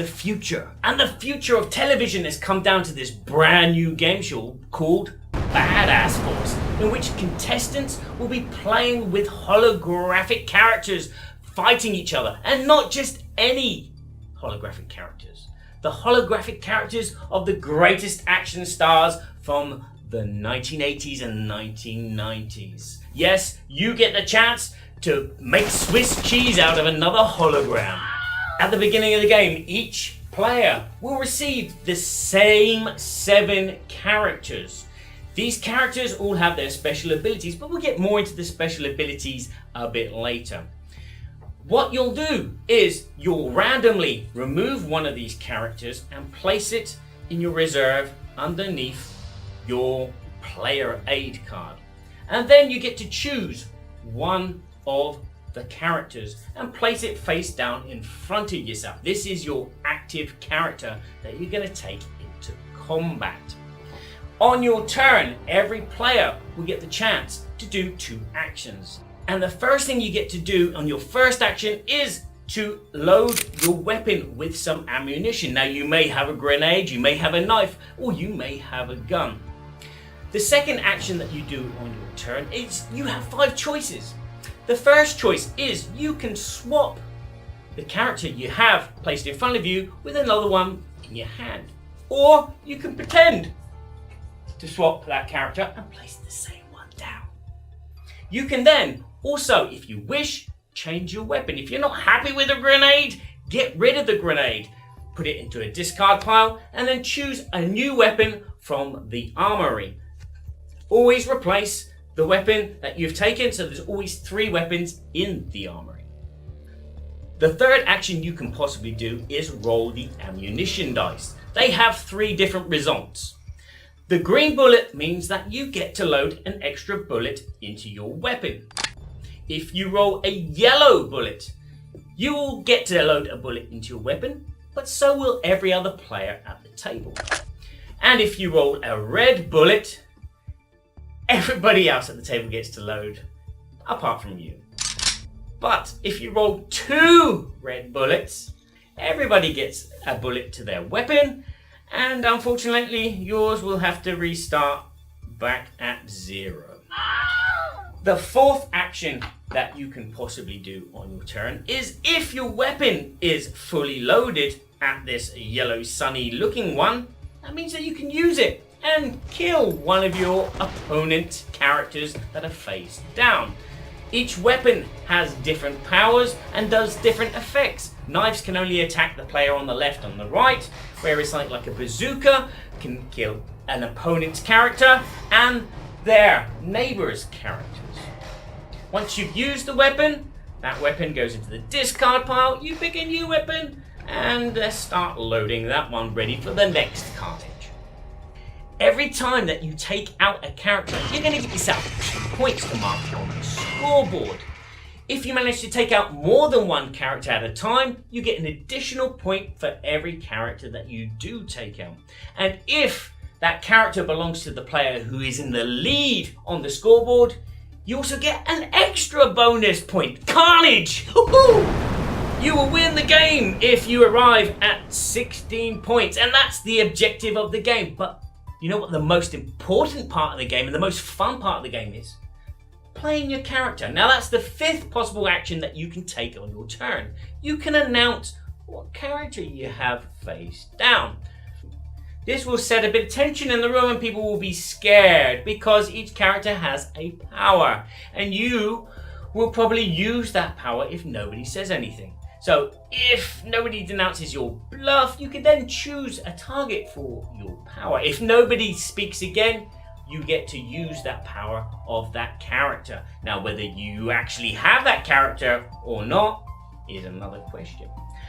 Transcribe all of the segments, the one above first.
the future. And the future of television has come down to this brand new game show called Badass Force, in which contestants will be playing with holographic characters fighting each other. And not just any holographic characters. The holographic characters of the greatest action stars from the 1980s and 1990s. Yes, you get the chance to make Swiss cheese out of another hologram. At the beginning of the game, each player will receive the same 7 characters. These characters all have their special abilities, but we'll get more into the special abilities a bit later. What you'll do is you'll randomly remove one of these characters and place it in your reserve underneath your player aid card. And then you get to choose one of the characters and place it face down in front of yourself. This is your active character that you're going to take into combat. On your turn, every player will get the chance to do 2 actions. And the first thing you get to do on your first action is to load your weapon with some ammunition. Now you may have a grenade, you may have a knife, or you may have a gun. The second action that you do on your turn is you have 5 choices. The first choice is you can swap the character you have placed in front of you with another one in your hand. Or you can pretend to swap that character and place the same one down. You can then also, if you wish, change your weapon. If you're not happy with a grenade, get rid of the grenade. Put it into a discard pile and then choose a new weapon from the armory. Always replace the weapon that you've taken, so there's always 3 weapons in the armory. The third action you can possibly do is roll the ammunition dice. They have 3 different results. The green bullet means that you get to load an extra bullet into your weapon. If you roll a yellow bullet, you will get to load a bullet into your weapon, but so will every other player at the table. And if you roll a red bullet, everybody else at the table gets to load, apart from you. But if you roll 2 red bullets, everybody gets a bullet to their weapon, and unfortunately yours will have to restart back at 0. The fourth action that you can possibly do on your turn is if your weapon is fully loaded at this yellow sunny looking one, that means that you can use it and kill one of your opponent characters that are face down. Each weapon has different powers and does different effects. Knives can only attack the player on the left and the right, whereas something like a bazooka can kill an opponent's character and their neighbor's characters. Once you've used the weapon, that weapon goes into the discard pile, you pick a new weapon, and start loading that one ready for the next carnage. Every time that you take out a character, you're going to get yourself points to mark on the scoreboard. If you manage to take out more than one character at a time, you get an additional point for every character that you do take out. And if that character belongs to the player who is in the lead on the scoreboard, you also get an extra bonus point. Carnage! Woo-hoo! You will win the game if you arrive at 16 points, and that's the objective of the game. But you know what the most important part of the game and the most fun part of the game is? Playing your character. Now that's the 5th possible action that you can take on your turn. You can announce what character you have face down. This will set a bit of tension in the room and people will be scared because each character has a power and you will probably use that power if nobody says anything. So if nobody denounces your bluff, you can then choose a target for your power. If nobody speaks again, you get to use that power of that character. Now whether you actually have that character or not is another question.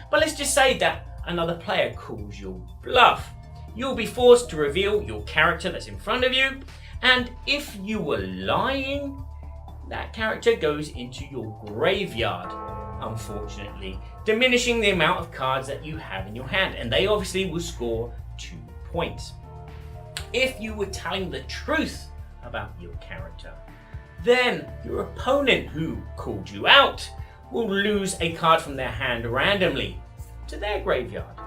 But let's just say that another player calls your bluff. You'll be forced to reveal your character that's in front of you, and if you were lying, that character goes into your graveyard, unfortunately, diminishing the amount of cards that you have in your hand, and they obviously will score 2 points. If you were telling the truth about your character, then your opponent who called you out will lose a card from their hand randomly to their graveyard.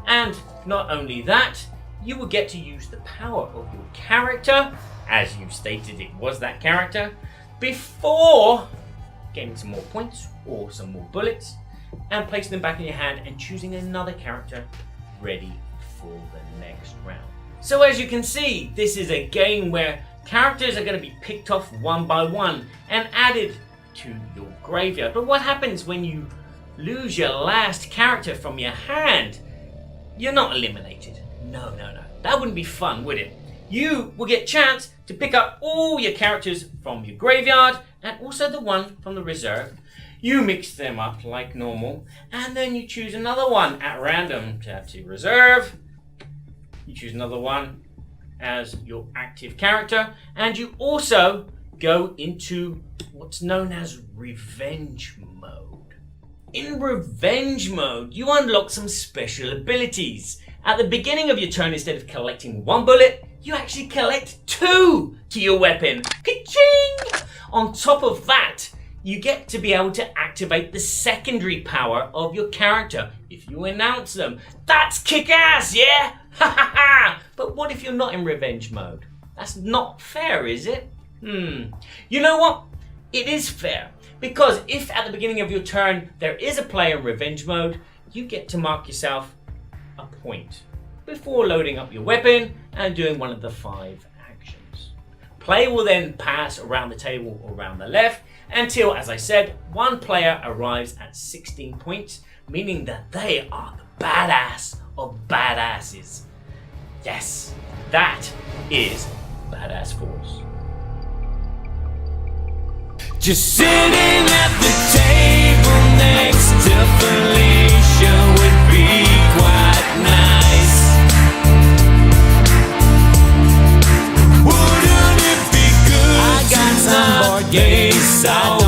And not only that, you will get to use the power of your character, as you stated it was that character, before getting some more points or some more bullets, and placing them back in your hand and choosing another character ready for the next round. So as you can see, this is a game where characters are going to be picked off one by one and added to your graveyard. But what happens when you lose your last character from your hand? You're not eliminated. No. That wouldn't be fun, would it? You will get a chance to pick up all your characters from your graveyard and also the one from the reserve. You mix them up like normal, and then you choose another one at random to add to your reserve. You choose another one as your active character, and you also go into what's known as revenge mode. In revenge mode, you unlock some special abilities. At the beginning of your turn, instead of collecting one bullet, you actually collect 2 to your weapon. Ka-ching! On top of that, you get to be able to activate the secondary power of your character if you announce them. That's kick-ass, yeah? Ha ha ha! But what if you're not in revenge mode? That's not fair, is it? You know what? It is fair. Because if at the beginning of your turn there is a player in revenge mode, you get to mark yourself a point before loading up your weapon and doing one of the 5 actions. Play will then pass around the table or around the left until, as I said, one player arrives at 16 points, meaning that they are the badass of badasses. Yes, that is Badass Force. Just sitting at the table next to Felicia would be quite nice. Wouldn't it be good? I got some board games, so